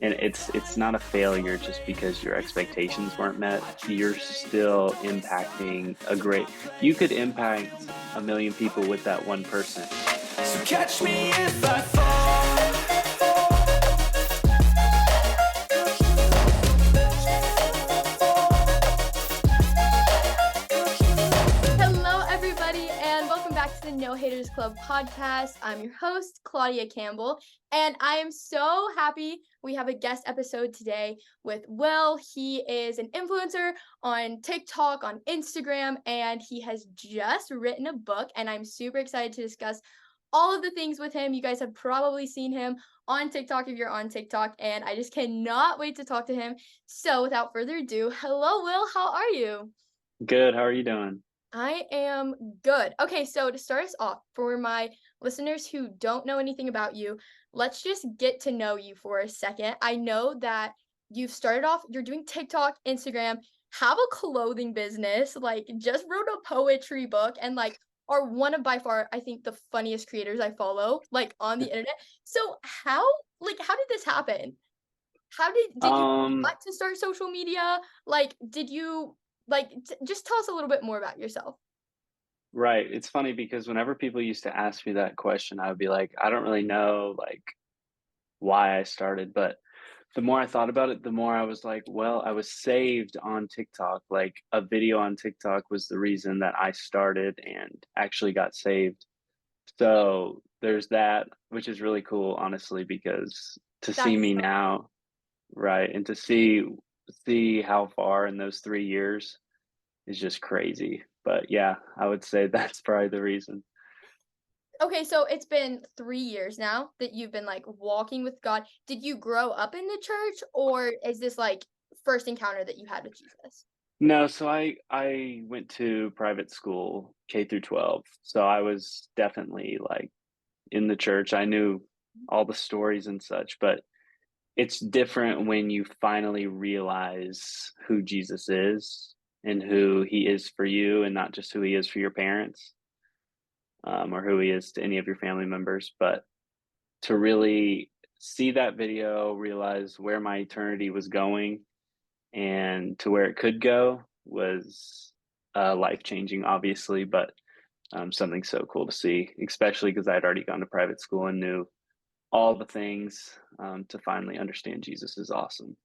And it's not a failure just because your expectations weren't met. You're still impacting you could impact a million people with that one person. So catch me if I fall. Hello, everybody, and welcome back to the No Haters Club podcast. I'm your host, Claudia Campbell, and I am so happy we have a guest episode today with Will. He is an influencer on TikTok, on Instagram, and he has just written a book, and I'm super excited to discuss all of the things with him. You guys have probably seen him on TikTok if you're on TikTok, and I just cannot wait to talk to him. So without further ado, hello, Will. How are you? Good. How are you doing? I am good. Okay, so to start us off, for my listeners who don't know anything about you, let's just get to know you for a second. I know that you've started off, you're doing TikTok, Instagram, have a clothing business, like just wrote a poetry book, and like are one of by far, I think, the funniest creators I follow, like on the internet. So how did this happen? Did you Um, want to start social media? Like, did you just tell us a little bit more about yourself. right. It's funny because whenever people used to ask me that question, I would be like, I don't really know like why I started, but the more I thought about it, the more I was like, well, I was saved on TikTok. Like a video on TikTok was the reason that I started and actually got saved. So there's that, which is really cool, honestly, because to see That's me so now, right, and to see how far in those 3 years is just crazy. But yeah, I would say that's probably the reason. okay, so it's been 3 years now that you've been like walking with God. Did you grow up in the church, or is this like first encounter that you had with Jesus? No, so I went to private school, K through 12. So I was definitely like in the church. I knew all the stories and such, but it's different when you finally realize who Jesus is and who he is for you and not just who he is for your parents, or who he is to any of your family members. But to really see that video, realize where my eternity was going and to where it could go was life changing, obviously, but something so cool to see, especially because I'd already gone to private school and knew all the things. To finally understand Jesus is awesome.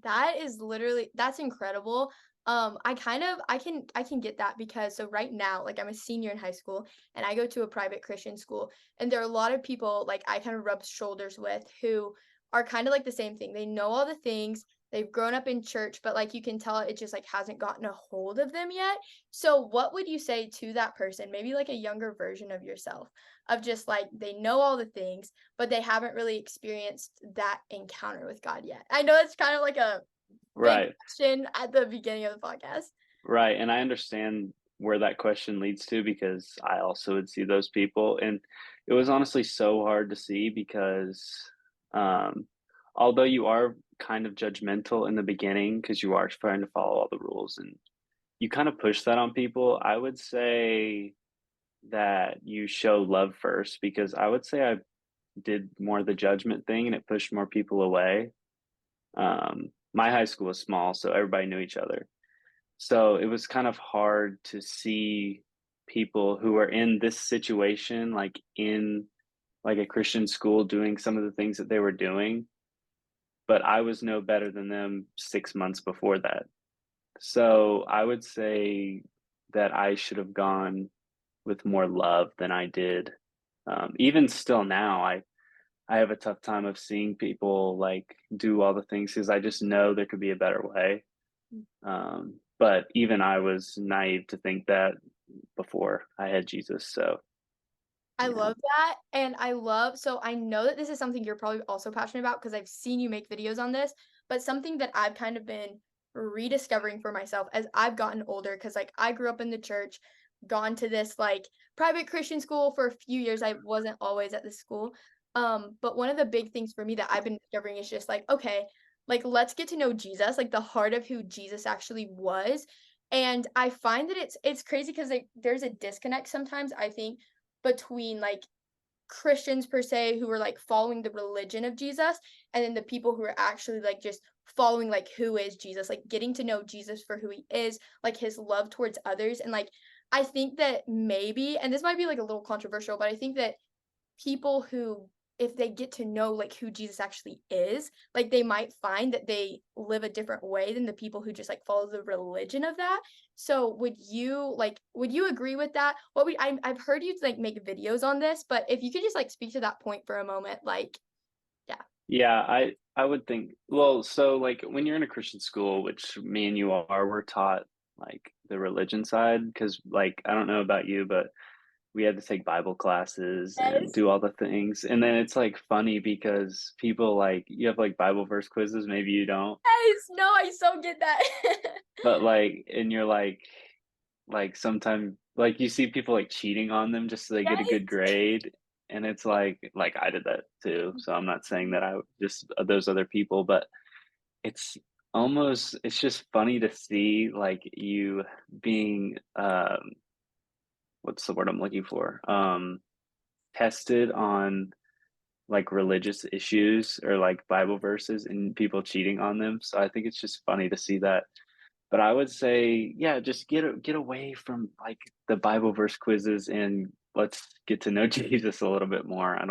That's incredible. I can get that because so right now, like I'm a senior in high school and I go to a private Christian school, and there are a lot of people like I kind of rub shoulders with who are kind of like the same thing. They know all the things, they've grown up in church, but like you can tell it just like hasn't gotten a hold of them yet. So what would you say to that person? Maybe like a younger version of yourself, of just like they know all the things, but they haven't really experienced that encounter with God yet. I know it's kind of like a big Right, question at the beginning of the podcast. right. And I understand where that question leads to because I also would see those people. And it was honestly so hard to see because um, although you are kind of judgmental in the beginning because you are trying to follow all the rules and you kind of push that on people, I would say that you show love first because I would say I did more of the judgment thing and it pushed more people away. My high school was small, so everybody knew each other. So it was kind of hard to see people who are in this situation, like in like a Christian school doing some of the things that they were doing, but I was no better than them 6 months before that. So I would say that I should have gone with more love than I did. Even still now, I have a tough time of seeing people like do all the things because I just know there could be a better way. But even I was naive to think that before I had Jesus. So I yeah, love that, and so I know that this is something you're probably also passionate about because 'cause I've seen you make videos on this, but something that I've kind of been rediscovering for myself as I've gotten older, because like, I grew up in the church, gone to this, like, private Christian school for a few years. I wasn't always at the school, but one of the big things for me that I've been discovering is just like, okay, like, let's get to know Jesus, like, the heart of who Jesus actually was, and I find that it's crazy because like, there's a disconnect sometimes, I think, between, like, Christians per se who were like following the religion of Jesus, and then the people who are actually like just following like who is Jesus, like getting to know Jesus for who he is, like his love towards others. And like I think that maybe, and this might be like a little controversial, but I think that people who, if they get to know like who Jesus actually is, like they might find that they live a different way than the people who just like follow the religion of that. So would you agree with that? What we I've heard you like make videos on this, but if you could just like speak to that point for a moment, like yeah. Yeah, I would think, well, so like when you're in a Christian school, which me and you are, we're taught like the religion side because like I don't know about you, but we had to take Bible classes and Yes. do all the things. And then it's like funny because people like you have like Bible verse quizzes, maybe you don't, Yes. No, I so get that. but like and you're like sometimes like you see people like cheating on them just so they get a good Yes. grade. And it's like I did that too. So I'm not saying that I just those other people, but it's it's just funny to see like you being what's the word I'm looking for? Tested on like religious issues or like Bible verses and people cheating on them. So I think it's just funny to see that. But I would say, yeah, just get away from like the Bible verse quizzes and let's get to know Jesus a little bit more. I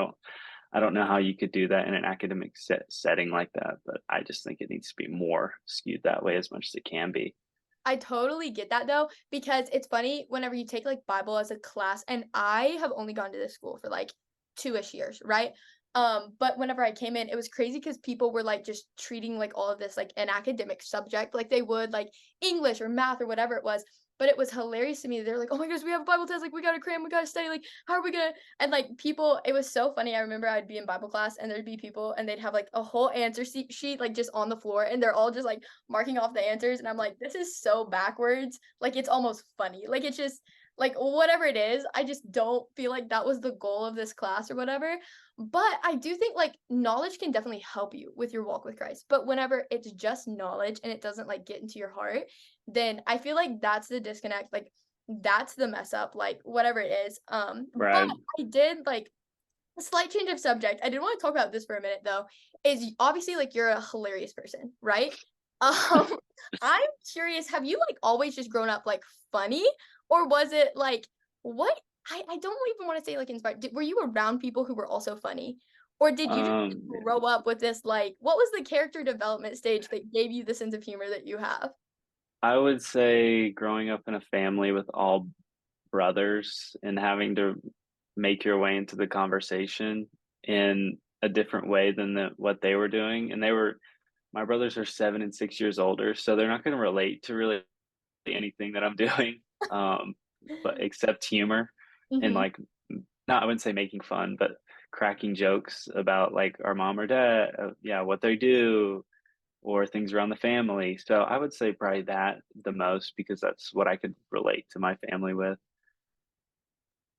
don't know how you could do that in an academic setting like that, but I just think it needs to be more skewed that way as much as it can be. I totally get that though, because it's funny whenever you take like Bible as a class, and I have only gone to this school for like 2-ish years, right? But whenever I came in, it was crazy because people were like just treating like all of this like an academic subject, like they would like English or math or whatever it was. But it was hilarious to me. They're like, "Oh my gosh, we have a Bible test! Like, we gotta cram, we gotta study. Like, how are we gonna?" And like people, it was so funny. I remember I'd be in Bible class, and there'd be people, and they'd have like a whole answer sheet like just on the floor, and they're all just like marking off the answers, and I'm like, "This is so backwards." Like, it's almost funny. Like, it's just like whatever it is, I just don't feel like that was the goal of this class or whatever. But I do think like knowledge can definitely help you with your walk with Christ. But whenever it's just knowledge and it doesn't like get into your heart, then I feel like that's the disconnect. Like that's the mess up, like whatever it is. But Right. I did like a slight change of subject. I did want to talk about this for a minute though. Obviously like you're a hilarious person, right? Um, I'm curious, have you like always just grown up like funny? Or was it like what I don't even want to say like inspired. Were you around people who were also funny? Or did you just grow up with this like what was the character development stage that gave you the sense of humor that you have? I would say growing up in a family with all brothers and having to make your way into the conversation in a different way than what they were doing. And my brothers are 7 and 6 years older, so they're not going to relate to really anything that I'm doing, um, but except humor and Mhm. like, not, I wouldn't say making fun, but cracking jokes about like our mom or dad, yeah, what they do or things around the family. So I would say probably that the most because that's what I could relate to my family with.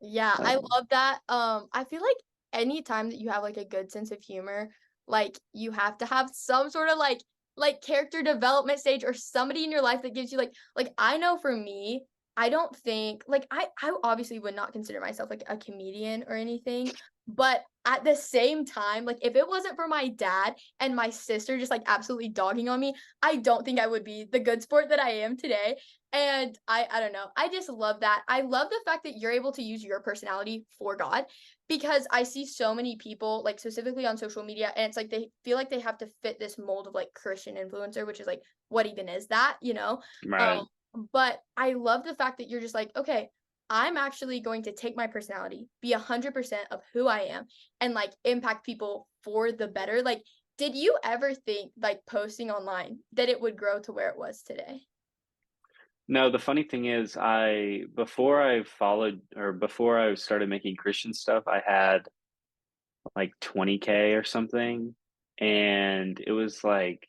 Yeah, I So, love that. I feel like anytime that you have like a good sense of humor, like you have to have some sort of like character development stage or somebody in your life that gives you like I know for me, I don't think like I obviously would not consider myself like a comedian or anything, but at the same time, like if it wasn't for my dad and my sister just like absolutely dogging on me, I don't think I would be the good sport that I am today. And I don't know. I just love that. I love the fact that you're able to use your personality for God because I see so many people like specifically on social media and it's like they feel like they have to fit this mold of like Christian influencer, which is like what even is that, you know? right. But I love the fact that you're just like, okay, I'm actually going to take my personality, be 100% of who I am and like impact people for the better. Like did you ever think like posting online that it would grow to where it was today? No, the funny thing is, before I followed or before I started making Christian stuff, I had like 20K or something. And it was like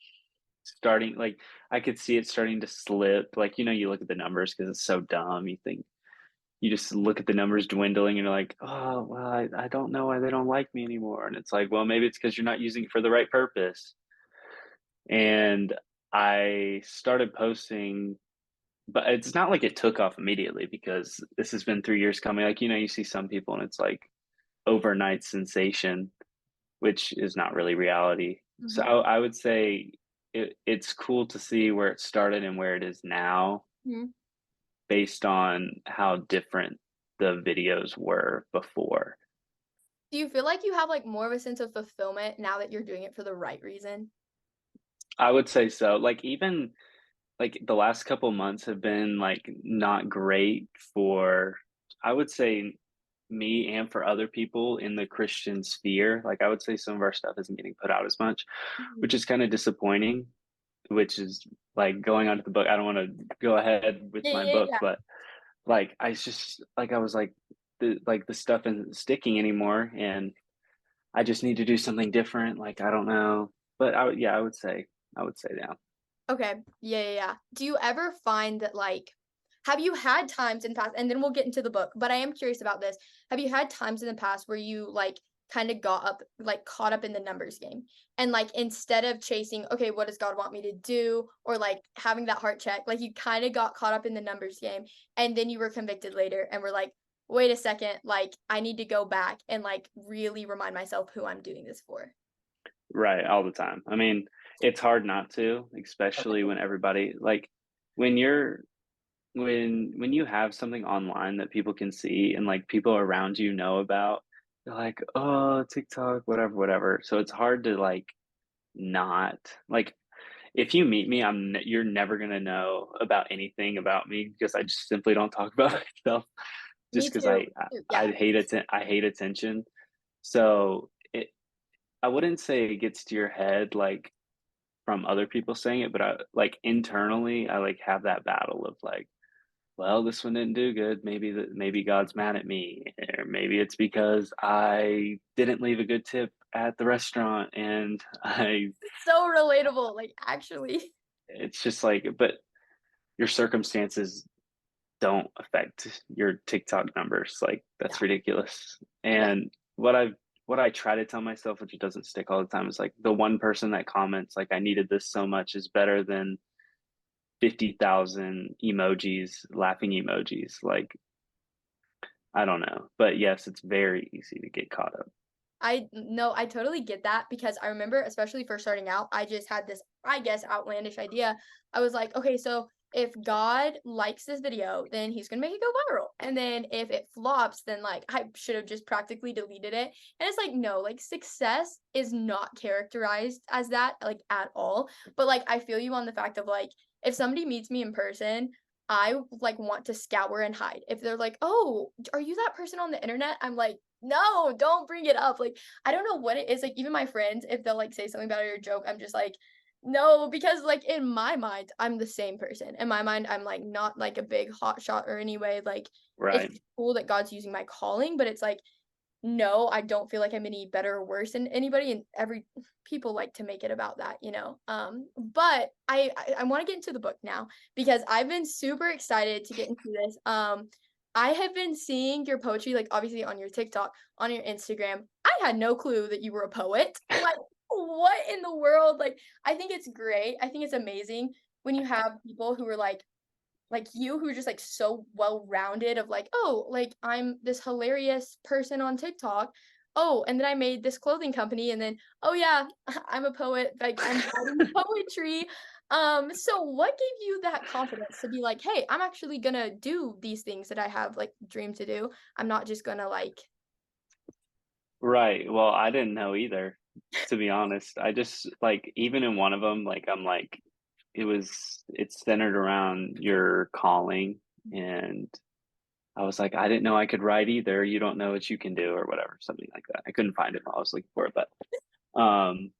starting, like, I could see it starting to slip. Like, you look at the numbers because it's so dumb. You just look at the numbers dwindling and you're like, oh, well, I don't know why they don't like me anymore. And it's like, well, maybe it's because you're not using it for the right purpose. And I started posting, but it's not like it took off immediately because this has been 3 years coming. Like, you see some people and it's like overnight sensation, which is not really reality. So Mhm. I would say it's cool to see where it started and where it is now Mhm. based on how different the videos were before. Do you feel like you have, like, more of a sense of fulfillment now that you're doing it for the right reason? I would say so. Like even like the last couple months have been like not great for I would say me and for other people in the Christian sphere. Like I would say some of our stuff isn't getting put out as much, Mhm. which is kind of disappointing, which is like going on to the book. I don't want to go ahead with Yeah, my yeah, book, yeah. but like I just like I was like the stuff isn't sticking anymore and I just need to do something different. Like I don't know. But yeah, I would say yeah. Okay. Yeah, yeah, yeah. Do you ever find that, like have you had times in past and then we'll get into the book, but I am curious about this. Have you had times in the past where you, like, kinda got up like, caught up in the numbers game? And, like, instead of chasing, "Okay, what does God want me to do?" Or, like, having that heart check, like, you kinda got caught up in the numbers game, and then you were convicted later and were like, "Wait a second, like, I need to go back and, like, really remind myself who I'm doing this for." Right, all the time. I mean, it's hard not to, especially when everybody like when you're when you have something online that people can see and like people around you know about, they're like, "Oh, TikTok, whatever, whatever." So it's hard to like not like if you meet me, you're never gonna know about anything about me because I just simply don't talk about myself Me just because too, me too, yeah. I hate attention. So I wouldn't say it gets to your head like from other people saying it, but I like internally, I like have that battle of like, well, this one didn't do good. Maybe God's mad at me, or maybe it's because I didn't leave a good tip at the restaurant, and I. So relatable, like, actually. It's just like, but your circumstances don't affect your TikTok numbers. Like that's No, ridiculous. no. And what I try to tell myself, which it doesn't stick all the time, is like the one person that comments like I needed this so much is better than 50,000 emojis, laughing emojis. Like I don't know, but yes, it's very easy to get caught up. I no, I totally get that because I remember, especially for starting out, I just had this, I guess, outlandish idea. I was like, okay, so if God likes this video, then he's gonna make it go viral. And then if it flops, then like I should have just practically deleted it. And it's like, no, like success is not characterized as that, like at all. But like I feel you on the fact of like if somebody meets me in person, I like want to scour and hide. If they're like, "Oh, are you that person on the internet?" I'm like, no, don't bring it up. Like, I don't know what it is. Like, even my friends, if they'll like say something about it or joke, I'm just like, no, because like in my mind, I'm the same person. In my mind, I'm like not like a big hot shot or anyway. Like, it's Right. cool that God's using my calling, but it's like, no, I don't feel like I'm any better or worse than anybody. And every people like to make it about that, you know. But I want to get into the book now because I've been super excited to get into this. I have been seeing your poetry, like obviously on your TikTok, on your Instagram. I had no clue that you were a poet. Like, what in the world? Like, I think it's great. I think it's amazing when you have people who are like you who are just like so well rounded of like, oh, like I'm this hilarious person on TikTok. Oh, and then I made this clothing company, and then oh yeah, I'm a poet. Like I'm writing poetry. So what gave you that confidence to be like, hey, I'm actually gonna do these things that I have like dreamed to do. I'm not just gonna like Right. Well, I didn't know either, to be honest. I just like even in one of them, like I'm like it's centered around your calling and I was like, I didn't know I could write either. You don't know what you can do or whatever, something like that. I couldn't find it while I was looking for it, but um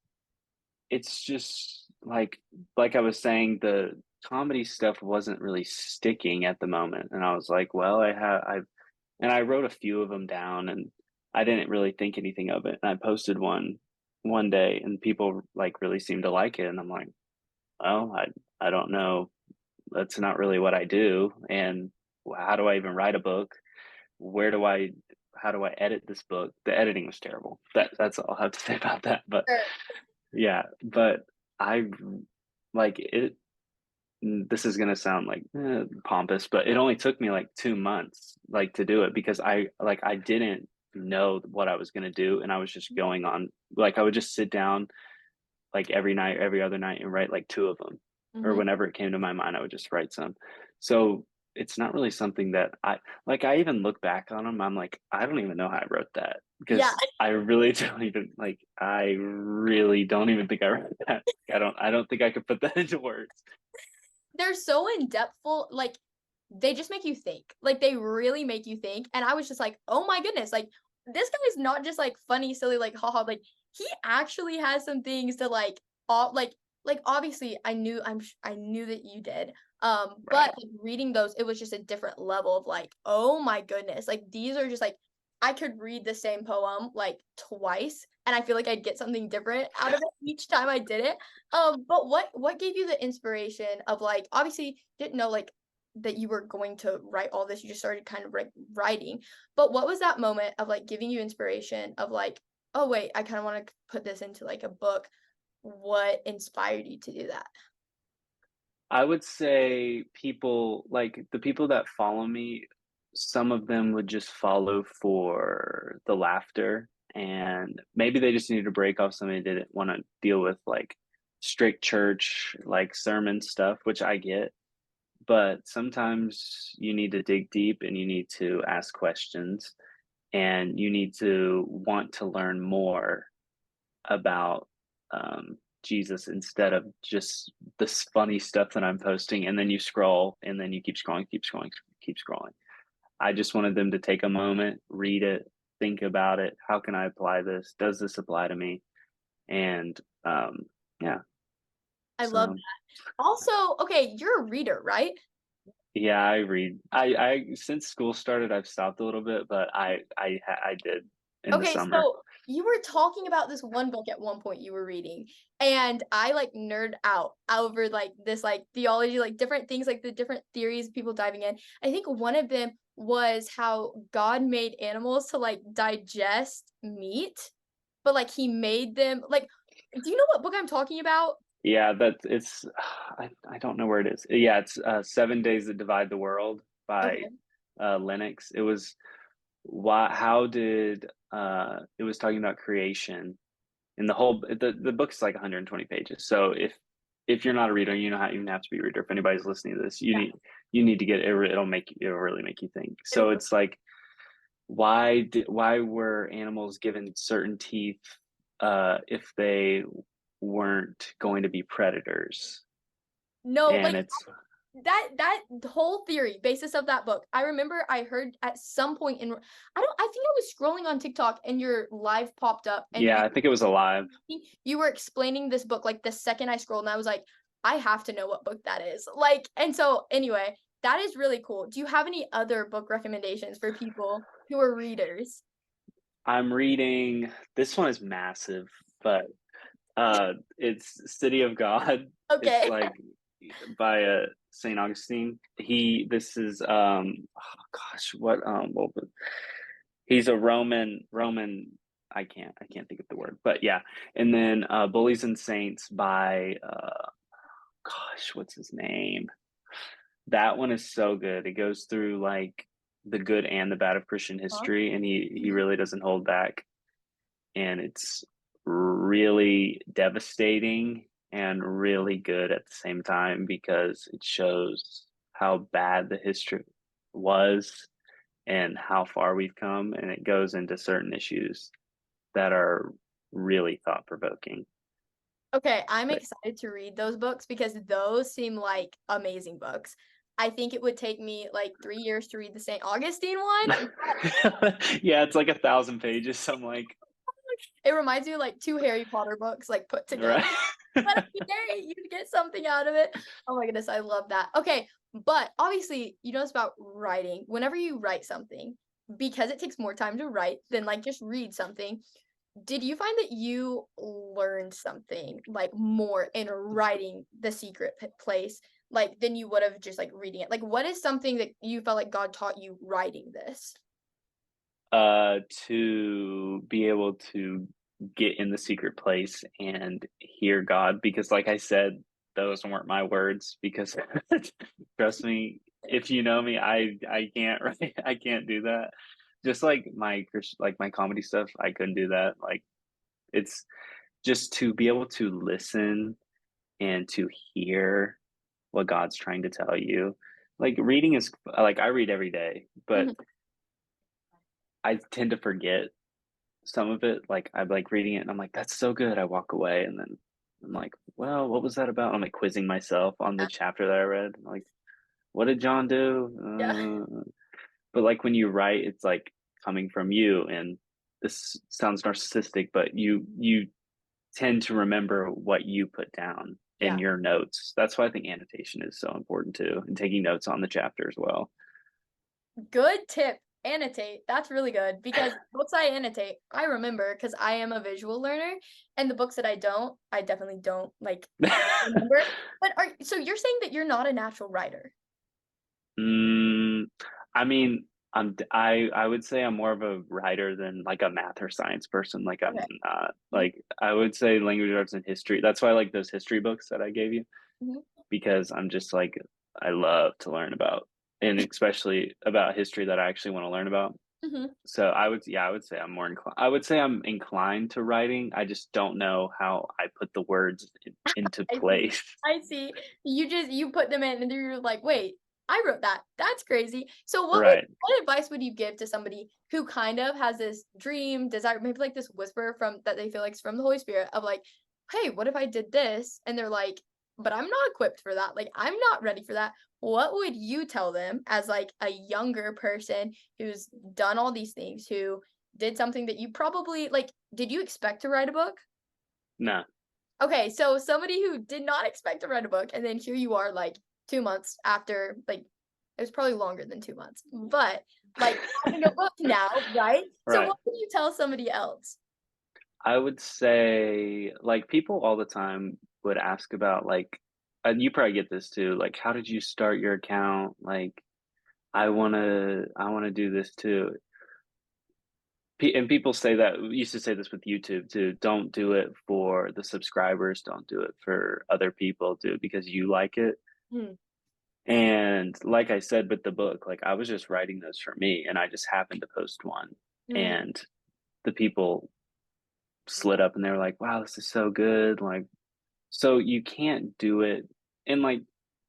it's just like I was saying, the comedy stuff wasn't really sticking at the moment. And I was like, well, I wrote a few of them down and I didn't really think anything of it. And I posted one day and people like really seemed to like it. And I'm like, well, I don't know. That's not really what I do. And how do I even write a book? Where do I how do I edit this book? The editing was terrible. That's all I have to say about that. But sure. yeah, but I like it. This is gonna sound like pompous, but it only took me like 2 months like to do it because I didn't. know what I was going to do. And I was just going on, like, I would just sit down like every night, every other night, and write like two of them. Or Mhm. whenever it came to my mind, I would just write some. So it's not really something that I even look back on them. I'm like, I don't even know how I wrote that Yeah, because I really don't even like, I really don't even think I wrote that. I don't think I could put that into words. they're so in depthful, like they just make you think. Like they really make you think. And I was just like, oh my goodness, like this guy is not just like funny, silly, like haha. Like he actually has some things to like all like obviously I knew that you did. But Right. like, reading those, it was just a different level of like, oh my goodness, like these are just like I could read the same poem like twice and I feel like I'd get something different out of it each time I did it. But what gave you the inspiration of like obviously didn't know like that you were going to write all this, you just started kind of like writing. But what was that moment of like giving you inspiration of like, oh wait, I kind of want to put this into like a book. What inspired you to do that? I would say people like the people that follow me, some of them would just follow for the laughter, and maybe they just needed to break off somebody that didn't want to deal with like strict church, like sermon stuff, which I get. But sometimes you need to dig deep and you need to ask questions and you need to want to learn more about Jesus instead of just this funny stuff that I'm posting. And then you scroll and then you keep scrolling, keep scrolling, keep scrolling. I just wanted them to take a moment, read it, think about it. How can I apply this? Does this apply to me? And yeah, I love so that. Also, okay, you're a reader, right? yeah, I read. I since school started, I've stopped a little bit, but I did in the Okay, summer. so you were talking about this one book at one point you were reading, and I like nerd out over like this like theology, like different things, like the different theories, people diving in. I think one of them was how God made animals to like digest meat, but like he made them like, do you know what book I'm talking about? Yeah, that it's I don't know where it is. Yeah, it's 7 Days That Divide the World by Okay. Lennox. It was why how did it was talking about creation and the book's like 120 pages. So if you're not a reader, you know how you even have to be a reader. If anybody's listening to this, Yeah, you need to get it. It'll really make you think. it So will. it's like why were animals given certain teeth if they weren't going to be predators? No, And like it's that whole theory basis of that book, I remember I heard at some point in I think I was scrolling on TikTok and your live popped up and yeah, I think it was alive. you were explaining this book like the second I scrolled and I was like, I have to know what book that is. Like, and so anyway, that is really cool. Do you have any other book recommendations for people who are readers? I'm reading this one is massive, but it's City of God. It's Okay. like by Saint Augustine. He this is oh gosh, what he's a Roman I can't think of the word, but yeah. And then Bullies and Saints by gosh, what's his name? That one is so good. It goes through like the good and the bad of Christian Huh? history, and he really doesn't hold back. And it's really devastating and really good at the same time because it shows how bad the history was and how far we've come, and it goes into certain issues that are really thought provoking. Okay, I'm But excited to read those books because those seem like amazing books. I think it would take me like 3 years to read the St. Augustine one. yeah, it's like 1,000 pages. So I'm like, It reminds me of like two Harry Potter books like put together. right. But yay, you get something out of it. Oh my goodness, I love that. Okay, but obviously, you know it's about writing. Whenever you write something, because it takes more time to write than like just read something, did you find that you learned something like more in writing The Secret Place like than you would have just like reading it? Like what is something that you felt like God taught you writing this? To be able to get in the secret place and hear God, because like I said, those weren't my words because trust me, if you know me, I can't I can't do that. just like my comedy stuff, I couldn't do that. Like, it's just to be able to listen and to hear what God's trying to tell you. Like, reading is like, I read every day, but Mhm. I tend to forget some of it. Like, I'm, like, reading it and I'm like, "That's so good." I walk away and then I'm like, "Well, what was that about?" I'm, like, quizzing myself on the chapter that I read. I'm like, "What did John Yeah. do?" But, like, when you write, it's, like, coming from you, and this sounds narcissistic, but you tend to remember what you put down in Yeah. your notes. That's why I think annotation is so important too, and taking notes on the chapter as well. Good tip. Annotate. That's really good because books I annotate, I remember because I am a visual learner, and the books that I don't, I definitely don't like remember. But so you're saying that you're not a natural writer? Mm, I mean, I would say I'm more of a writer than like a math or science person. Like, I'm Okay. not. Mhm, Like, I would say language arts and history. That's why I like those history books that I gave you, mhm, because I'm just like, I love to learn about, and especially about history that I actually want to learn about. mhm. So I would say I'm more inclined. I would say I'm inclined to writing. I just don't know how I put the words into I see. place. I see. You put them in and you're like, "Wait, I wrote that. That's crazy." So Right. what advice would you give to somebody who kind of has this dream, desire, maybe like this whisper from that they feel like is from the Holy Spirit of like, "Hey, what if I did this?" And they're like, "But I'm not equipped for that. Like, I'm not ready for that." What would you tell them as like a younger person who's done all these things, who did something that you probably like, did you expect to write a book? No. Okay, so somebody who did not expect to write a book, and then here you are, like, 2 months after, like it was probably longer than 2 months, but, like, having a book now, right? So Right. what would you tell somebody else? I would say, like, people all the time would ask about, like, and you probably get this too, like, how did you start your account? Like, I wanna do this too. And people say that used to say this with YouTube too. Don't do it for the subscribers. Don't do it for other people. Do it because you like it. Hmm, And like I said with the book, like, I was just writing those for me, and I just happened to post one, mm, and the people slid up and they were like, "Wow, this is so good." Like, so you can't do it. And like,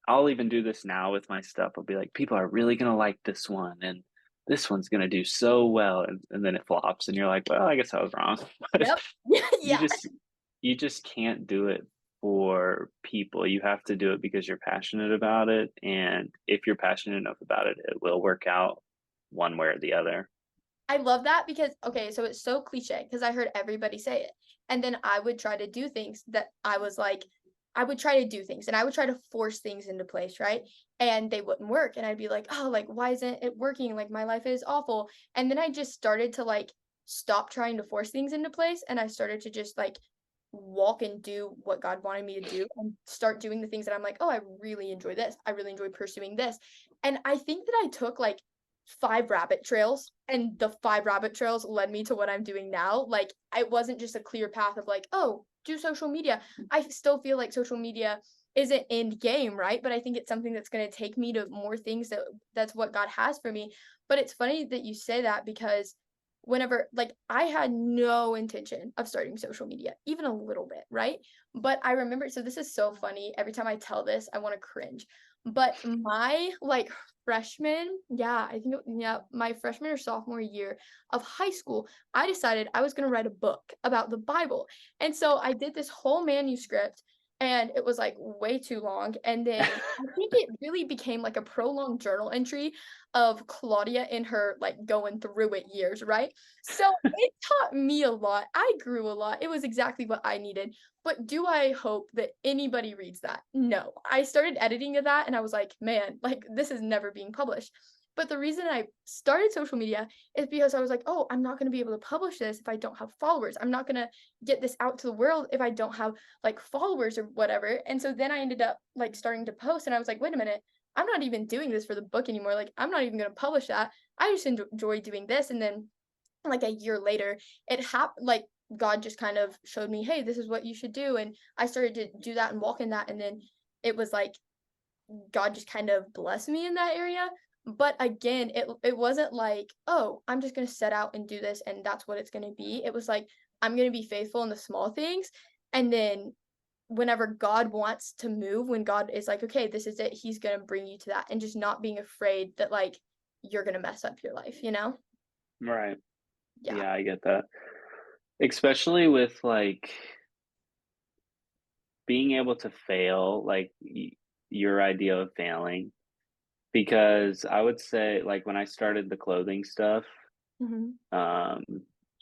I'll even do this now with my stuff. I'll be like, people are really gonna like this one, and this one's gonna do so well, and then it flops, and you're like, well, I guess I was wrong. But yep. you Yeah. just you just can't do it for people. You have to do it because you're passionate about it, and if you're passionate enough about it, it will work out one way or the other. I love that because okay, so it's so cliche because I heard everybody say it. And then I would try to do things that I was like, I would try to do things and I would try to force things into place, right? And they wouldn't work. And I'd be like, oh, like, why isn't it working? Like, my life is awful. And then I just started to like stop trying to force things into place. And I started to just like walk and do what God wanted me to do and start doing the things that I'm like, oh, I really enjoy this. I really enjoy pursuing this. And I think that I took like 5 rabbit trails, and the 5 rabbit trails led me to what I'm doing now. Like, it wasn't just a clear path of like, "Oh, do social media." I still feel like social media isn't end game, right? But I think it's something that's gonna take me to more things that's what God has for me. But it's funny that you say that because whenever like, I had no intention of starting social media, even a little bit, right? But I remember so this is so funny. Every time I tell this, I wanna cringe. But my, like, freshman yeah, I think yeah, my freshman or sophomore year of high school, I decided I was gonna write a book about the Bible, and so I did this whole manuscript, and it was, like, way too long, and then I think it really became, like, a prolonged journal entry of Claudia in her, like, going through it years, right? So, it taught me a lot, I grew a lot, it was exactly what I needed, but do I hope that anybody reads that? No. I started editing to that and I was like, "Man, like, this is never being published." But the reason I started social media is because I was like, "Oh, I'm not gonna be able to publish this if I don't have followers. I'm not gonna get this out to the world if I don't have, like, followers or whatever." And so then I ended up, like, starting to post and I was like, "Wait a minute. I'm not even doing this for the book anymore. Like, I'm not even gonna publish that. I just enjoy doing this." And then like a year later, it happened like God just kind of showed me, hey, this is what you should do. And I started to do that and walk in that. And then it was like God just kind of blessed me in that area. But again, it wasn't like, "Oh, I'm just gonna set out and do this, and that's what it's gonna be." It was like, "I'm gonna be faithful in the small things," and then whenever God wants to move, when God is like, "Okay, this is it," he's gonna bring you to that, and just not being afraid that, like, you're gonna mess up your life, you know? Right. Yeah. Yeah, I get that. Especially with, like, being able to fail, like, your idea of failing, because I would say, like, when I started the clothing stuff, Mhm. um,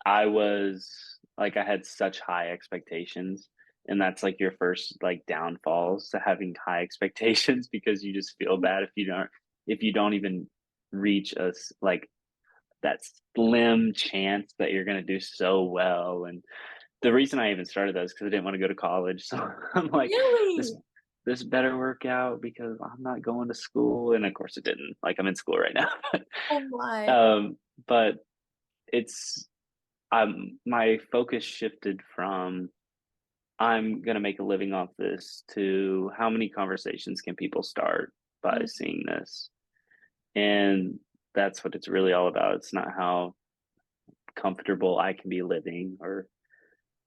I was like, I had such high expectations, and that's, like, your first, like, downfalls to having high expectations because you just feel bad if you don't even reach like, that slim chance that you're gonna do so well. And the reason I even started that is because I didn't wanna go to college, so I'm like, "This Really? this better work out because I'm not going to school," and of course it didn't, like, I'm in school right now. Oh my. Um, but it's my focus shifted from, "I'm gonna make a living off this," to, "How many conversations can people start by Mm, seeing this?" And that's what it's really all about. It's not how comfortable I can be living or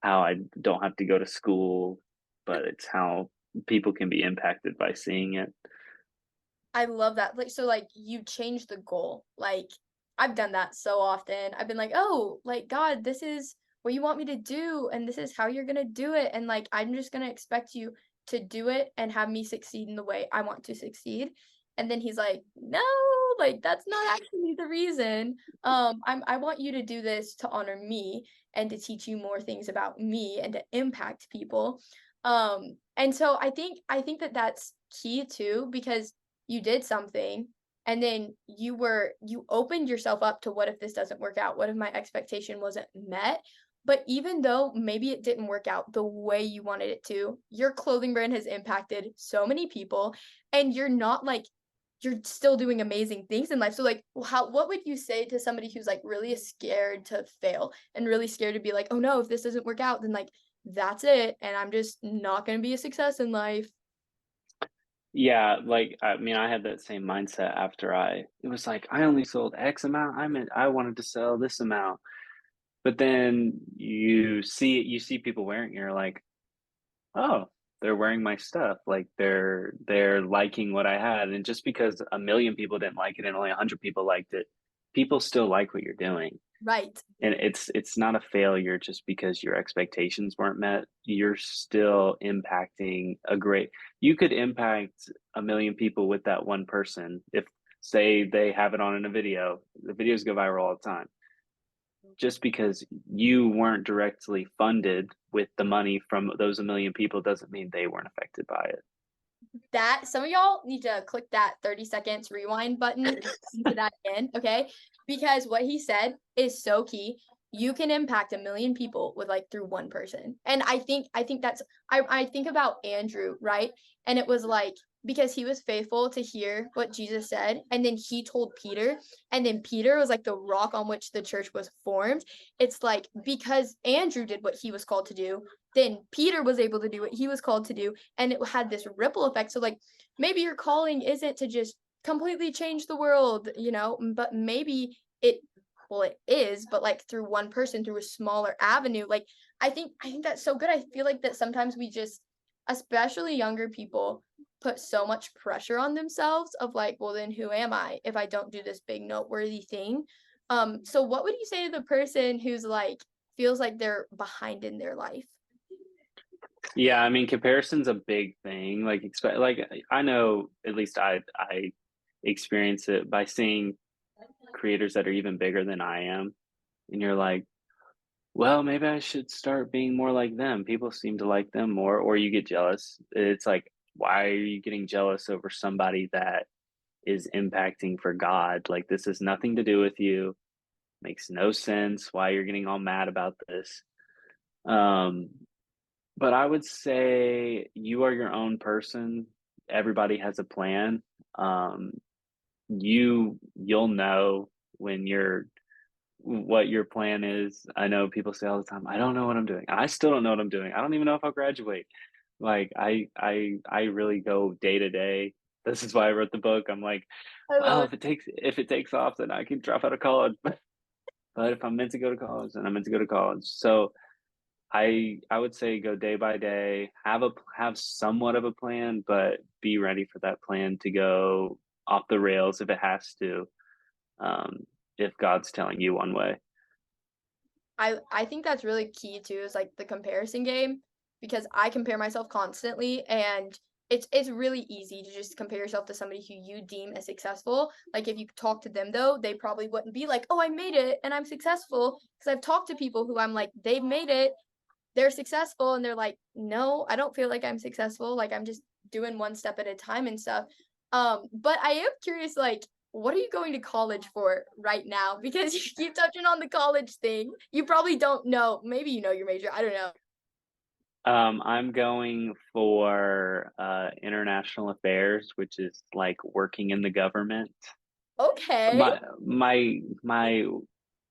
how I don't have to go to school, but it's how people can be impacted by seeing it. I love that. Like, so, like, you change the goal. Like, I've done that so often. I've been like, "Oh, like, God, this is what you want me to do, and this is how you're gonna do it, and, like, I'm just gonna expect you to do it and have me succeed in the way I want to succeed." And then he's like, "No, like, that's not actually the reason. I want you to do this to honor me and to teach you more things about me and to impact people." And so I think that that's key too, because you did something and then you opened yourself up to, what if this doesn't work out? What if my expectation wasn't met? But even though maybe it didn't work out the way you wanted it to, your clothing brand has impacted so many people, and you're not like, you're still doing amazing things in life. So like, how what would you say to somebody who's like really scared to fail and really scared to be like, "Oh no, if this doesn't work out, then like that's it and I'm just not going to be a success in life." Yeah, like, I mean, I had that same mindset after it was like, I only sold X amount. I wanted to sell this amount. But then you see people wearing it, you're like, oh, they're wearing my stuff. Like they're liking what I had. And just because a million people didn't like it and only 100 people liked it, people still like what you're doing. Right. And it's not a failure just because your expectations weren't met. You're still impacting a great you could impact a million people with that one person if, say, they have it on in a video. The videos go viral all the time. Just because you weren't directly funded with the money from those a million people doesn't mean they weren't affected by it. That some of y'all need to click that 30 seconds rewind button and listen to that again, okay? Because what he said is so key. You can impact a million people with like through one person. And I think that's I think about Andrew, right? And it was like, because he was faithful to hear what Jesus said, and then he told Peter, and then Peter was like the rock on which the church was formed. It's like, because Andrew did what he was called to do, then Peter was able to do what he was called to do, and it had this ripple effect. So like, maybe your calling isn't to just completely change the world, but maybe it, well, it is, but like through one person, through a smaller avenue. Like, I think that's so good. I feel like that sometimes we just, especially younger people, put so much pressure on themselves of like, well, then who am I if I don't do this big noteworthy thing? So what would you say to the person who's like, feels like they're behind in their life? Yeah, I mean, comparison's a big thing. Like I know, at least I experience it by seeing creators that are even bigger than I am, and you're like, well, maybe I should start being more like them. People seem to like them more, or you get jealous. It's like, why are you getting jealous over somebody that is impacting for God? Like, this has nothing to do with you. Makes no sense why you're getting all mad about this. Um, but I would say you are your own person. Everybody has a plan. Um, you'll know when you're what your plan is. I know people say all the time, I don't know what I'm doing. I still don't know what I'm doing. I don't even know if I'll graduate. Like I really go day to day. this is why I wrote the book. I'm like, I well, love if it takes off, then I can drop out of college. But if I'm meant to go to college, then I'm meant to go to college. So I would say go day by day, have somewhat of a plan, but be ready for that plan to go off the rails if it has to. Um, if God's telling you one way. I think that's really key too, is like the comparison game, because I compare myself constantly, and it's really easy to just compare yourself to somebody who you deem as successful. Like if you talk to them though, they probably wouldn't be like, "Oh, I made it and I'm successful." Because I've talked to people who I'm like, they've made it, they're successful, and they're like, "No, I don't feel like I'm successful. Like I'm just doing one step at a time and stuff." But I am curious, like, what are you going to college for right now? Because you keep touching on the college thing. You probably don't know. Maybe you know your major. I don't know. I'm going for international affairs, which is like working in the government. Okay.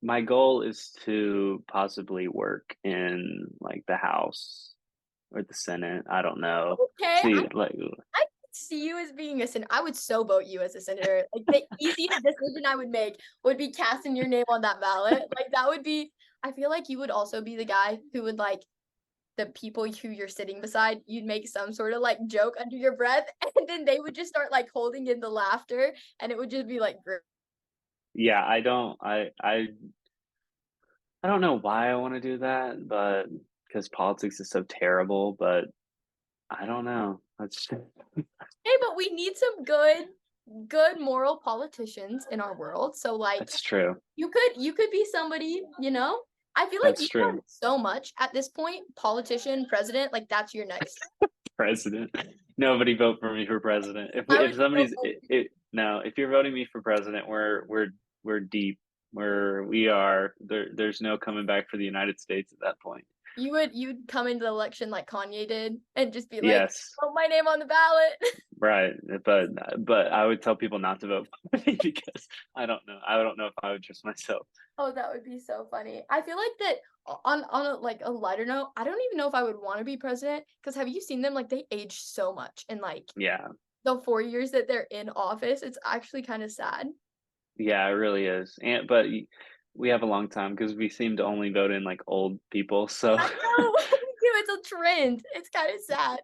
My goal is to possibly work in like the House or the Senate. I don't know. Okay. See, like, I could see you as being a senator. I would so vote you as a senator. Like the easiest decision I would make would be casting your name on that ballot. Like that would be. I feel like you would also be the guy who would like the people who you're sitting beside, you'd make some sort of like joke under your breath, and then they would just start like holding in the laughter, and it would just be like, yeah, I don't know why I want to do that, but because politics is so terrible, but I don't know. That's hey, but we need some good moral politicians in our world. So like, that's true. you could be somebody, you know. I feel like That's you've true. done so much at this point. Politician, president, like that's your next. President. Nobody vote for me for president. I If would so somebody's no, if you're voting me for president, we're deep. We are there. There's no coming back for the United States at that point. you'd come into the election like Kanye did and just be like, Yes, "Oh, my name on the ballot." right. But I would tell people not to vote for me because I don't know. I don't know if I would trust myself. Oh, that would be so funny. I feel like that on a like a lighter note, I don't even know if I would want to be president, because have you seen them? Like they age so much in like Yeah, the 4 years that they're in office. It's actually kind of sad. yeah, it really is. And we have a long time because we seem to only vote in like old people. So I know. We do. It's a trend. It's kind of sad.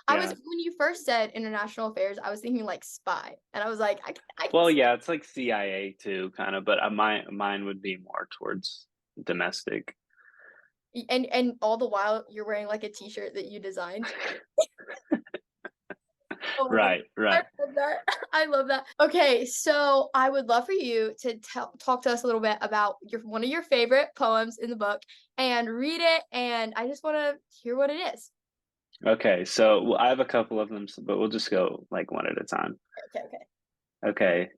I was yeah. when you first said international affairs, I was thinking like spy, and I was like, I can Well, see, yeah, it's like CIA too, kind of, but mine would be more towards domestic. and all the while you're wearing like a t-shirt that you designed. Oh my goodness. Right, I right. love that. I love that. Okay, so I would love for you to talk to us a little bit about your one of your favorite poems in the book and read it, and I just want to hear what it is. Okay, so well, I have a couple of them, but we'll just go like one at a time. Okay, okay. Okay.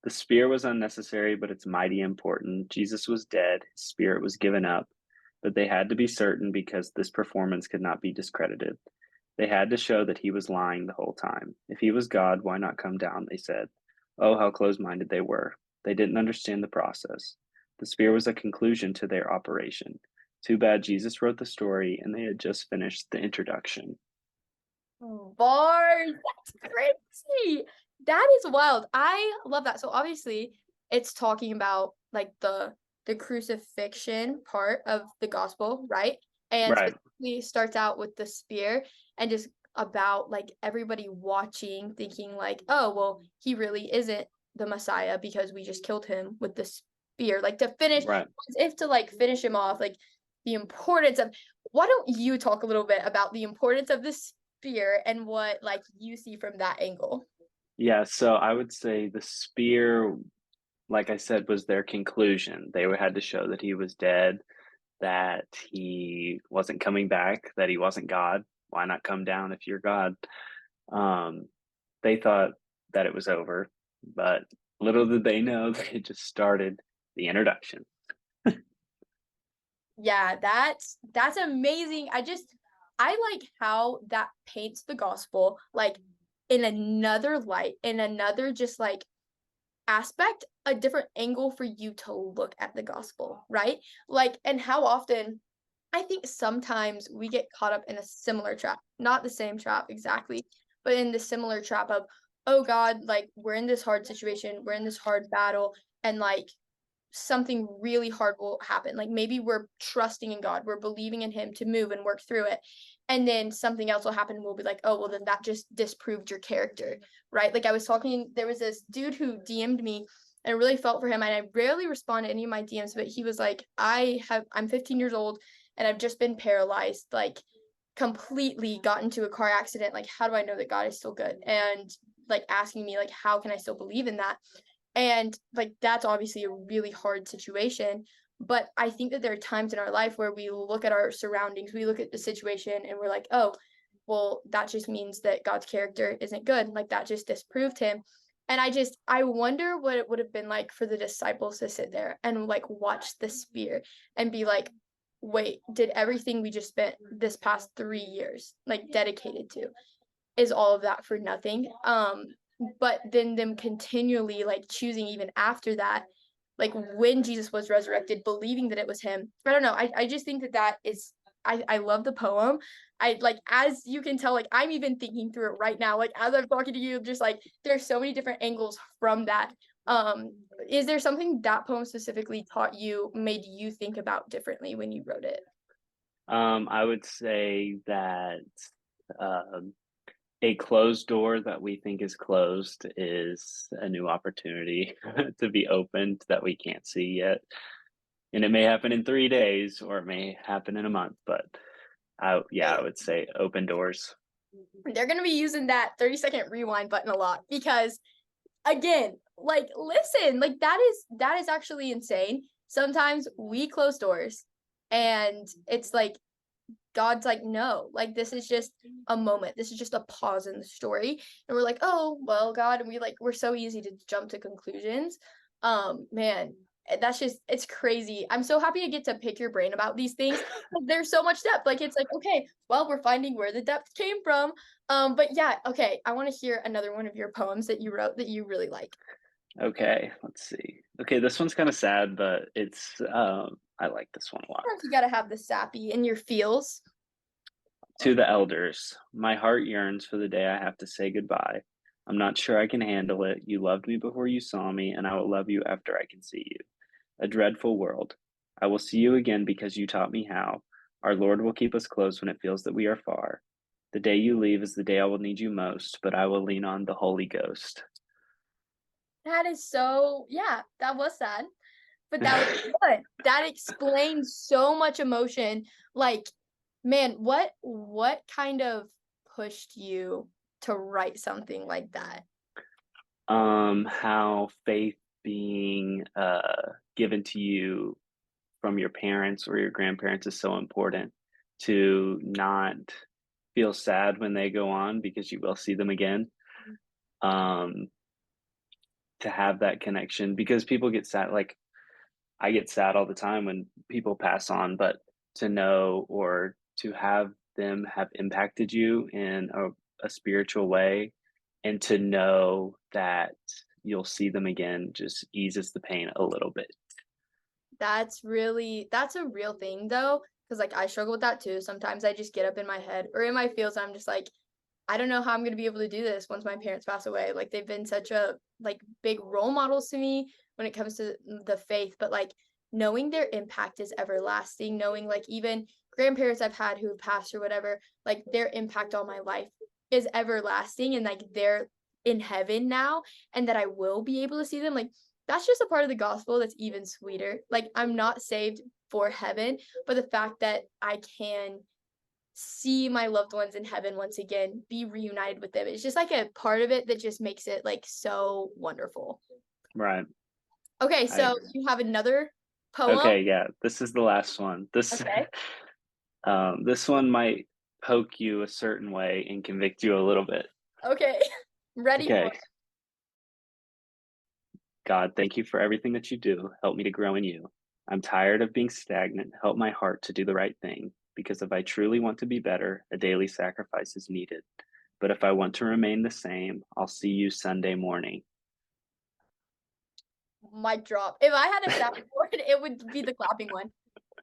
The spear was unnecessary, but it's mighty important. Jesus was dead, his spirit was given up, but they had to be certain because this performance could not be discredited. They had to show that he was lying the whole time. If he was God, why not come down? They said. Oh, how close minded they were. They didn't understand the process. The spear was a conclusion to their operation. Too bad Jesus wrote the story and they had just finished the introduction. Bars. That's crazy. That is wild. I love that. So obviously, it's talking about like the crucifixion part of the gospel, right? And Right, specifically starts out with the spear and just about like everybody watching, thinking like, oh, well, he really isn't the Messiah because we just killed him with the spear. Like to finish, right. as if to like finish him off, like the importance of. Why don't you talk a little bit about the importance of this spear and what like you see from that angle? Yeah, so I would say the spear, like I said, was their conclusion. They had to show that he was dead, that he wasn't coming back, that he wasn't God. Why not come down if you're God? Um, they thought that it was over, but little did they know that it just started the introduction. Yeah, that's amazing. I like how that paints the gospel like in another light, in another just like aspect, a different angle for you to look at the gospel, right? Like, and how often I think sometimes we get caught up in a similar trap, not the same trap exactly, but in the similar trap of, oh God, like we're in this hard situation, we're in this hard battle, and like something really hard will happen. Like maybe we're trusting in God, we're believing in Him to move and work through it. And then something else will happen. And we'll be like, oh, well, then that just disproved your character, right? Like I was talking, there was this dude who DM'd me and I really felt for him. And I rarely respond to any of my DMs, but he was like, I'm 15 years old and I've just been paralyzed, like completely got into a car accident. Like, how do I know that God is still good? And like asking me, like, how can I still believe in that? And like that's obviously a really hard situation. But I think that there are times in our life where we look at our surroundings, we look at the situation, and we're like, oh, well, that just means that God's character isn't good. Like that just disproved him. And I wonder what it would have been like for the disciples to sit there and like watch the spear and be like, wait, did everything we just spent this past 3 years like dedicated to, is all of that for nothing? But then them continually like choosing even after that, like when Jesus was resurrected, believing that it was him. I don't know. I just think that is, I love the poem. I like, as you can tell, like I'm even thinking through it right now. Like as I'm talking to you, just like there's so many different angles from that. Um, is there something that poem specifically taught you, made you think about differently when you wrote it? I would say that um, a closed door that we think is closed is a new opportunity to be opened that we can't see yet. And it may happen in 3 days or it may happen in a month, but I would say open doors. They're gonna be using that 30-second rewind button a lot because again, like listen, like that is actually insane. Sometimes we close doors and it's like God's like, no, like this is just a moment. This is just a pause in the story. And we're like, oh, well, God, and we're so easy to jump to conclusions. Man, that's just, it's crazy. I'm so happy I get to pick your brain about these things. There's so much depth. Like it's like, okay, well, we're finding where the depth came from. But yeah, okay, I want to hear another one of your poems that you wrote that you really like. Okay, let's see. Okay, this one's kind of sad, but I like this one a lot. You gotta have the sappy in your feels. To the elders, my heart yearns for the day I have to say goodbye. I'm not sure I can handle it. You loved me before you saw me, and I will love you after I can see you. A dreadful world. I will see you again because you taught me how. Our Lord will keep us close when it feels that we are far. The day you leave is the day I will need you most, but I will lean on the Holy Ghost. That is so, yeah, that was sad, but that was good. That explains so much emotion. Like, man, what kind of pushed you to write something like that? How faith being given to you from your parents or your grandparents is so important to not feel sad when they go on because you will see them again. Um, to have that connection because people get sad. Like I get sad all the time when people pass on, but to know or to have them have impacted you in a spiritual way and to know that you'll see them again just eases the pain a little bit. That's a real thing though, because like I struggle with that too. Sometimes I just get up in my head or in my feels, and I'm just like, I don't know how I'm gonna be able to do this once my parents pass away. Like they've been such a like big role models to me when it comes to the faith, but like knowing their impact is everlasting, knowing like even grandparents I've had who have passed or whatever, like their impact on my life is everlasting and like they're in heaven now and that I will be able to see them. Like that's just a part of the gospel that's even sweeter. Like I'm not saved for heaven, but the fact that I can see my loved ones in heaven once again, be reunited with them. It's just like a part of it that just makes it like so wonderful. Right. Okay, I so agree. you have another poem. Okay, yeah, this is the last one. This Okay. this one might poke you a certain way and convict you a little bit. Okay. Ready for Okay. God, thank you for everything that you do. Help me to grow in you. I'm tired of being stagnant. Help my heart to do the right thing, because if I truly want to be better, a daily sacrifice is needed. But if I want to remain the same, I'll see you Sunday morning. mic drop. If I had a soundboard, it would be the clapping one.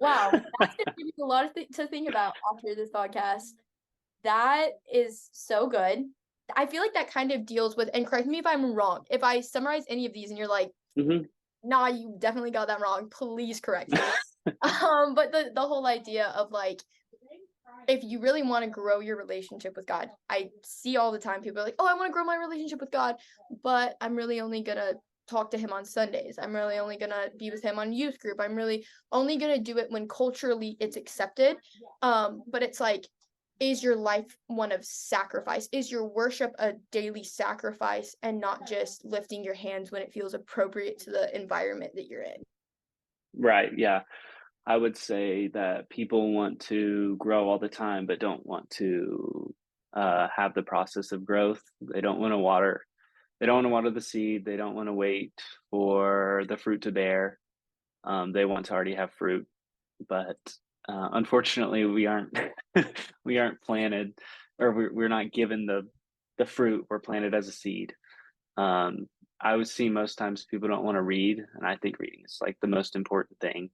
Wow, that's gonna give me a lot of to think about after this podcast. That is so good. I feel like that kind of deals with, and correct me if I'm wrong, if I summarize any of these and you're like, Mhm. nah, you definitely got that wrong, please correct me. But the whole idea of like, if you really want to grow your relationship with God, I see all the time people are like, oh, I want to grow my relationship with God, but I'm really only gonna talk to him on Sundays. I'm really only gonna be with him on youth group. I'm really only gonna do it when culturally it's accepted. But it's like, is your life one of sacrifice? Is your worship a daily sacrifice and not just lifting your hands when it feels appropriate to the environment that you're in? Right, yeah. I would say that people want to grow all the time, but don't want to, have the process of growth. They don't wanna water the seed, they don't wanna wait for the fruit to bear, they want to already have fruit, but, unfortunately, we aren't we aren't planted, or we're not given the fruit, we're planted as a seed. Um, I would see most times people don't wanna read, and I think reading is, like, the most important thing,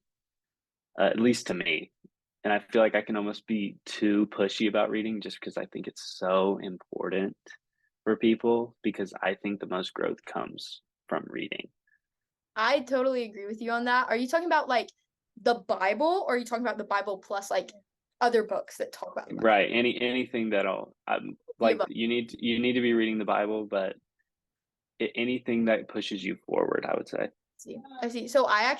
at least to me. And I feel like I can almost be too pushy about reading just because I think it's so important for people, because I think the most growth comes from reading. I totally agree with you on that. Are you talking about like the Bible, or are you talking about the Bible plus like other books that talk about the Bible? Right. Anything that'll, The like, above. you need to be reading the Bible, but anything that pushes you forward, I would say. See, I see. So I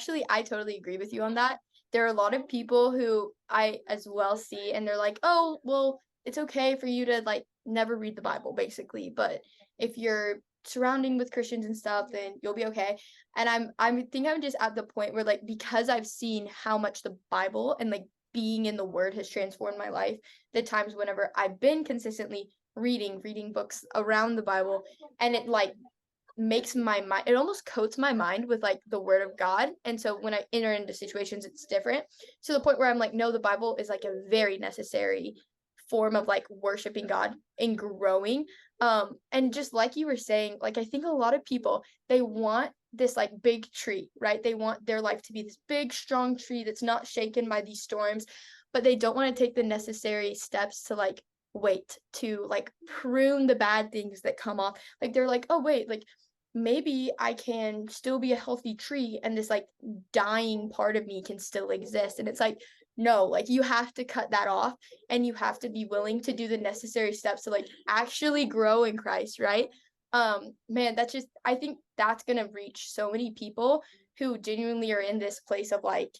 totally agree with you on that. There are a lot of people who I as well see, and they're like, oh, well, it's okay for you to like never read the Bible, basically. But if you're surrounding with Christians and stuff, then you'll be okay. And I'm just at the point where like, because I've seen how much the Bible and like being in the Word has transformed my life, the times whenever I've been consistently reading books around the Bible, and it like makes my mind, it almost coats my mind with like the word of God. And so when I enter into situations, it's different, to the point where I'm like, no, the Bible is like a very necessary form of like worshiping God and growing. And just like you were saying, like I think a lot of people, they want this like big tree, right? They want their life to be this big strong tree that's not shaken by these storms, but they don't want to take the necessary steps to like wait, to like prune the bad things that come off. Like they're like, oh wait, like maybe I can still be a healthy tree and this like dying part of me can still exist. And it's like, no, like you have to cut that off, and you have to be willing to do the necessary steps to like actually grow in Christ, right? Man, that's just, I think that's gonna reach so many people who genuinely are in this place of like,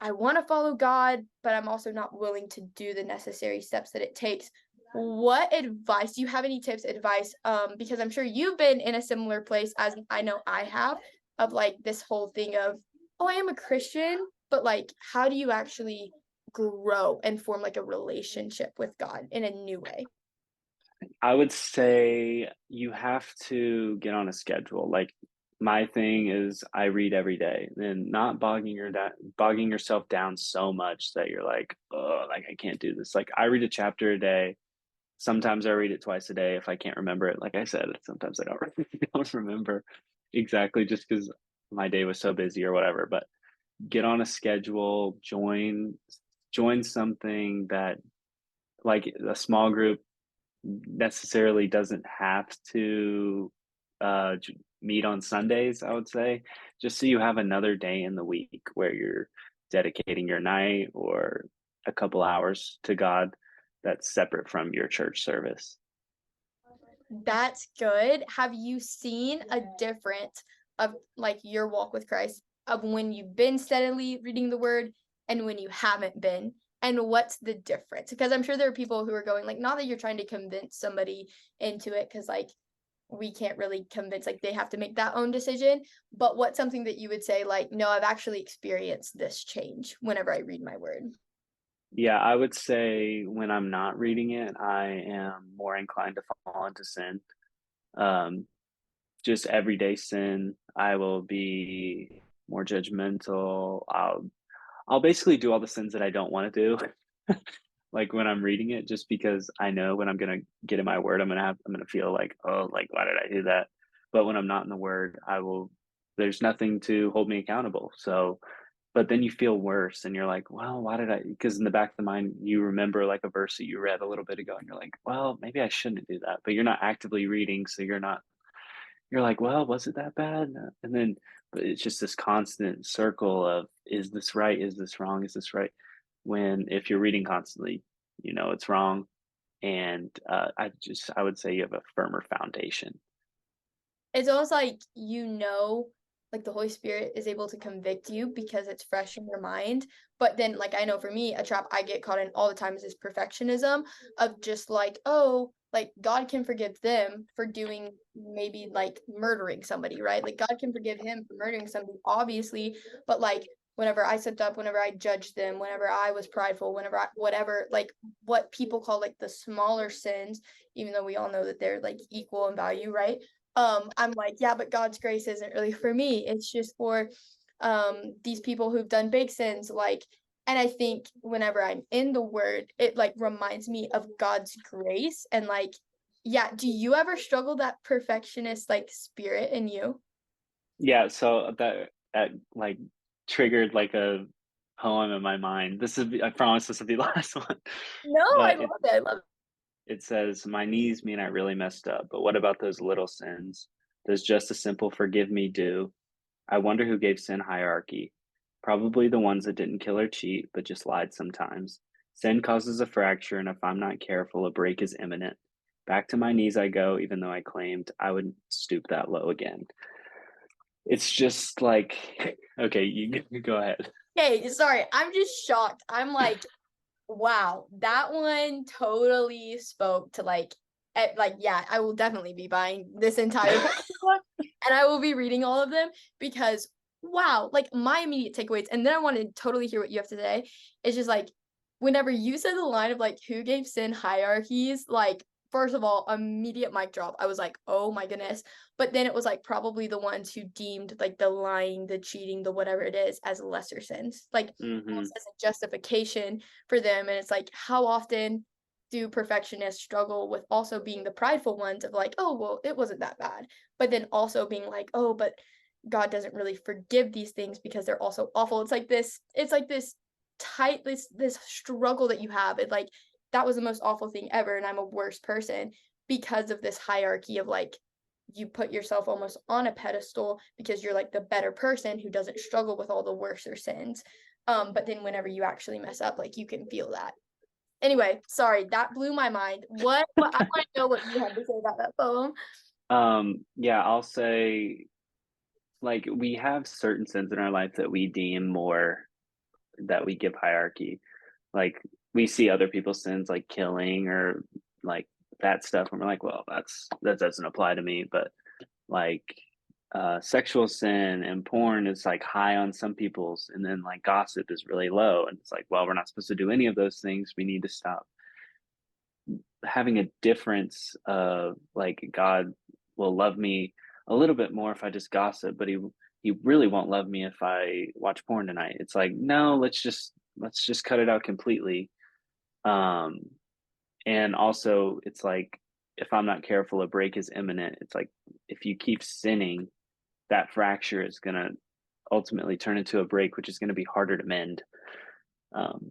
I want to follow God, but I'm also not willing to do the necessary steps that it takes. What advice do you have, any tips, advice? Because I'm sure you've been in a similar place as I know I have, of like this whole thing of, oh, I am a Christian, but like, how do you actually grow and form like a relationship with God in a new way? I would say you have to get on a schedule. Like, my thing is I read every day, and not bogging yourself down so much that you're like, oh, like I can't do this. Like, I read a chapter a day. Sometimes I read it twice a day if I can't remember it. Like I said, sometimes I don't don't remember exactly, just because my day was so busy or whatever. But get on a schedule, join something that, like, a small group necessarily doesn't have to meet on Sundays, I would say, just so you have another day in the week where you're dedicating your night or a couple hours to God that's separate from your church service. That's good. Have you seen a difference of like your walk with Christ, of when you've been steadily reading the word and when you haven't been? And what's the difference? Because I'm sure there are people who are going like, not that you're trying to convince somebody into it, because like we can't really convince, like they have to make that own decision. But what's something that you would say, like, no, I've actually experienced this change whenever I read my word? Yeah, I would say when I'm not reading it, I am more inclined to fall into sin. Um, just everyday sin. I will be more judgmental. I'll basically do all the sins that I don't want to do. Like, when I'm reading it, just because I know when I'm gonna get in my word, I'm gonna feel like, oh, like, why did I do that? But when I'm not in the word, there's nothing to hold me accountable. So but then you feel worse and you're like, well, why did I? Because in the back of the mind, you remember like a verse that you read a little bit ago and you're like, well, maybe I shouldn't do that. But you're not actively reading. So you're like, well, was it that bad? And then, but it's just this constant circle of, is this right? Is this wrong? Is this right? When if you're reading constantly, it's wrong. And I would say you have a firmer foundation. It's almost like like the Holy Spirit is able to convict you because it's fresh in your mind. But then, like, I know for me, a trap I get caught in all the time is this perfectionism of just like, oh, like God can forgive them for doing maybe like murdering somebody, right? Like God can forgive him for murdering somebody, obviously. But like whenever I slipped up, whenever I judged them, whenever I was prideful, whatever, like what people call like the smaller sins, even though we all know that they're like equal in value, right? I'm like, yeah, but God's grace isn't really for me. It's just for these people who've done big sins, like, and I think whenever I'm in the word, it like reminds me of God's grace and like, yeah, do you ever struggle that perfectionist like spirit in you? Yeah, so that like triggered like a poem in my mind. I promise this will be the last one. No, I But love it. I love it. it says, my knees mean I really messed up, but what about those little sins? Does just a simple forgive me do? I wonder who gave sin hierarchy. Probably the ones that didn't kill or cheat, but just lied sometimes. Sin causes a fracture, and if I'm not careful, a break is imminent. Back to my knees I go, even though I claimed I wouldn't stoop that low again. It's just like, okay, you go ahead. Okay, sorry. I'm just shocked. I'm like, wow, that one totally spoke to like yeah, I will definitely be buying this entire book and I will be reading all of them because wow, like my immediate takeaways, and then I want to totally hear what you have to say. It's just like whenever you said the line of like who gave sin hierarchies, like first of all, immediate mic drop. I was like, oh my goodness. But then it was like probably the ones who deemed like the lying, the cheating, the whatever it is as lesser sins. Like Hmm. almost as a justification for them. And it's like, how often do perfectionists struggle with also being the prideful ones of like, oh, well, it wasn't that bad. But then also being like, oh, but God doesn't really forgive these things because they're also awful. It's like this tight, this struggle that you have. It like that was the most awful thing ever, and I'm a worse person because of this hierarchy of like you put yourself almost on a pedestal because you're like the better person who doesn't struggle with all the worser sins. But then whenever you actually mess up, like you can feel that. Anyway, sorry, that blew my mind. What I want to know what you had to say about that poem. Yeah, I'll say like we have certain sins in our life that we deem more that we give hierarchy. Like we see other people's sins like killing or like that stuff and we're like, well, that doesn't apply to me. But like sexual sin and porn is like high on some people's, and then like gossip is really low. And it's like, well, we're not supposed to do any of those things. We need to stop having a difference of like God will love me a little bit more if I just gossip, but he really won't love me if I watch porn tonight. It's like, no, let's just cut it out completely. Um, and also it's like if I'm not careful, a break is imminent. It's like if you keep sinning, that fracture is gonna ultimately turn into a break, which is gonna be harder to mend. Um,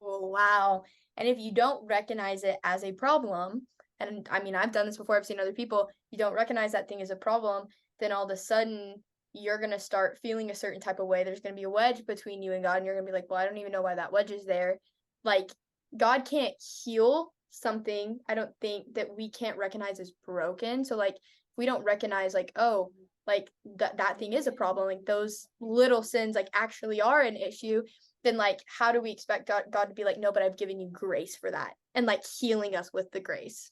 Oh, wow. And if you don't recognize it as a problem, and I mean, I've done this before, I've seen other people, you don't recognize that thing as a problem, then all of a sudden you're going to start feeling a certain type of way. There's going to be a wedge between you and God, and you're going to be like, well, I don't even know why that wedge is there. Like, God can't heal something, I don't think, that we can't recognize as broken. So, like, if we don't recognize, like, oh, like that thing is a problem, like those little sins, like, actually are an issue, then like how do we expect God to be like, no, but I've given you grace for that and like healing us with the grace?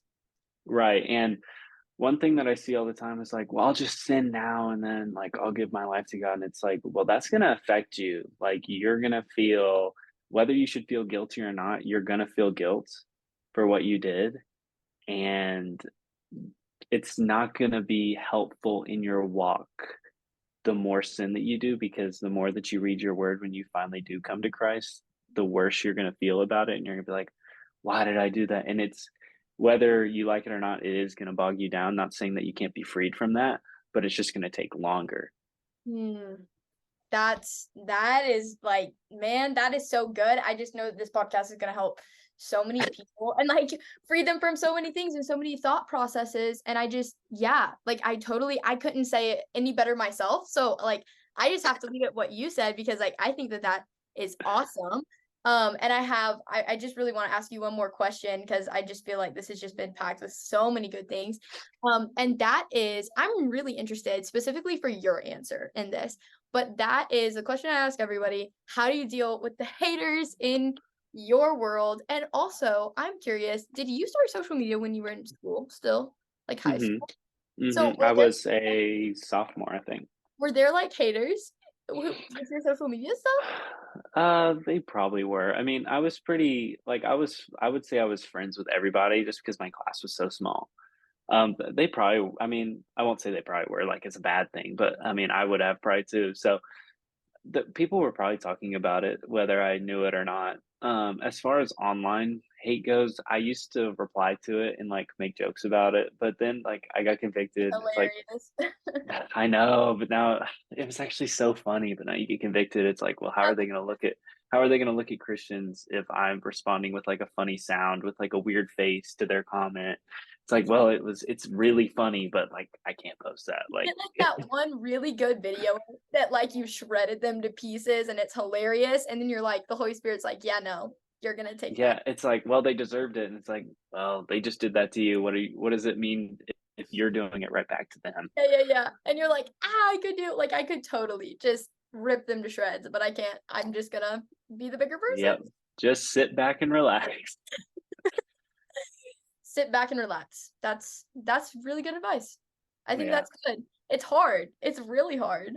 right. And one thing that I see all the time is like, well, I'll just sin now and then like I'll give my life to God. And it's like, well, that's gonna affect you. Like you're gonna feel whether you should feel guilty or not, you're gonna feel guilt for what you did. And it's not gonna be helpful in your walk the more sin that you do, because the more that you read your word when you finally do come to Christ, the worse you're going to feel about it. And you're going to be like, why did I do that? And it's whether you like it or not, it is going to bog you down. Not saying that you can't be freed from that, but it's just going to take longer. Hmm. that is like, man, that is so good. I just know that this podcast is gonna help so many people and like free them from so many things and so many thought processes. And I just, yeah, like I couldn't say it any better myself. So like I just have to leave it what you said because like I think that that is awesome. And I just really want to ask you one more question because I just feel like this has just been packed with so many good things. And that is, I'm really interested specifically for your answer in this, but that is the question I ask everybody. How do you deal with the haters in your world? And also, I'm curious, did you start social media when you were in school still, like high Mhm. school? So Mhm. I was a sophomore, I think. were there like haters with your social media stuff? They probably were. I mean, I was pretty like I would say I was friends with everybody just because my class was so small. But they probably I mean, I won't say they probably were like it's a bad thing, but I mean, I would have probably too. So the people were probably talking about it whether I knew it or not. As far as online hate goes, I used to reply to it and like make jokes about it, but then like I got convicted. It's like Hilarious. I know, but now it was actually so funny, but now you get convicted. It's like, well, how are they gonna look at Christians if I'm responding with like a funny sound with like a weird face to their comment? It's like, well, it's really funny, but like I can't post that. Like Get like that one really good video that like you shredded them to pieces and it's hilarious. And then you're like, the Holy Spirit's like, yeah, no, you're gonna take that. yeah, it's like, well, they deserved it. And it's like, well, they just did that to you. What does it mean if you're doing it right back to them? Yeah, yeah, yeah. And you're like, I could do like I could totally just rip them to shreds, but I can't. I'm just gonna be the bigger person. Yep. Just sit back and relax. Sit back and relax. That's really good advice. I think Yeah. that's good. It's hard. It's really hard.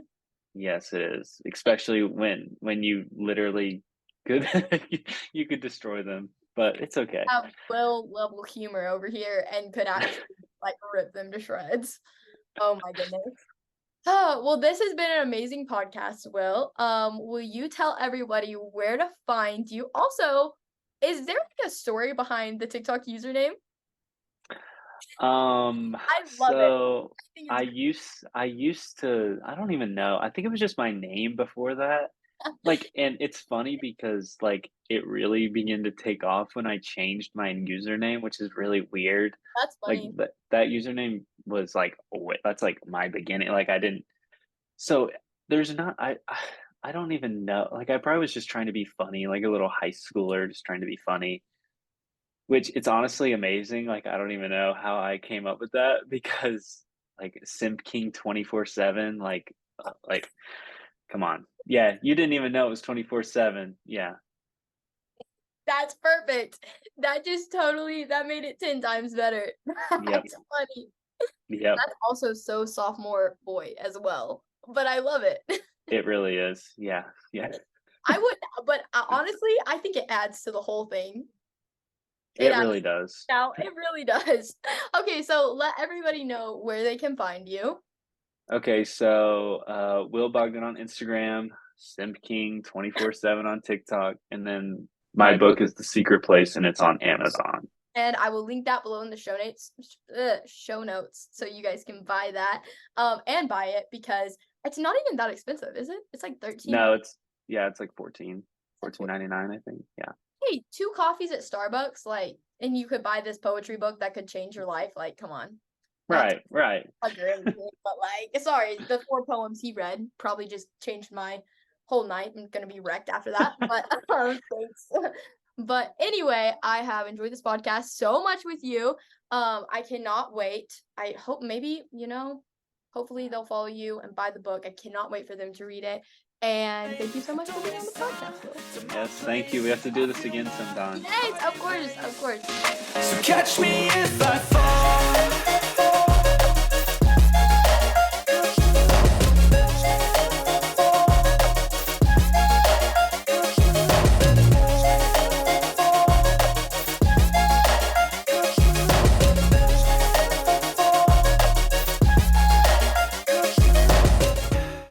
Yes, it is, especially when you literally could you could destroy them, but it's okay. Have Will level humor over here and could actually like rip them to shreds. Oh my goodness. Oh, well, this has been an amazing podcast, Will. Will you tell everybody where to find you? Also, is there like a story behind the TikTok username? I love it. So I think it's I used to I don't even know. I think it was just my name before that. Like, and it's funny because like it really began to take off when I changed my username, which is really weird. that's Like funny. that username was like that's like my beginning. Like I didn't so there's not I don't even know. Like I probably was just trying to be funny, like a little high schooler just trying to be funny. Which it's honestly amazing, like, I don't even know how I came up with that because, like, Simp King 24/7, like, come on. Yeah, you didn't even know it was 24/7. Yeah. That's perfect. That just totally that made it 10 times better. Yep. That's funny. Yep. That's also so sophomore boy as well. But I love it. It really is. Yeah. Yeah. I would, but honestly, I think it adds to the whole thing. It It adds really does. now. It really does. Okay, so let everybody know where they can find you. Okay, so, Will Bogdan on Instagram, Simp King 24/7 on TikTok, and then my book is The Secret Place, and it's on Amazon. And I will link that below in the show notes so you guys can buy that and buy it because it's not even that expensive, is it? It's like 13. No, it's like 14.99, I think. Yeah. Hey, 2 coffees at Starbucks, like, and you could buy this poetry book that could change your life. Like, come on. Not to Right. plug or anything, but like, sorry, the 4 poems he read probably just changed my whole night. I'm gonna be wrecked after that. But thanks. But anyway, I have enjoyed this podcast so much with you. I cannot wait. I hope maybe, hopefully they'll follow you and buy the book. I cannot wait for them to read it. And thank you so much for being on the podcast, Will. Yes, thank you. We have to do this again sometime. Yes, of course, of course. So catch me if I fall.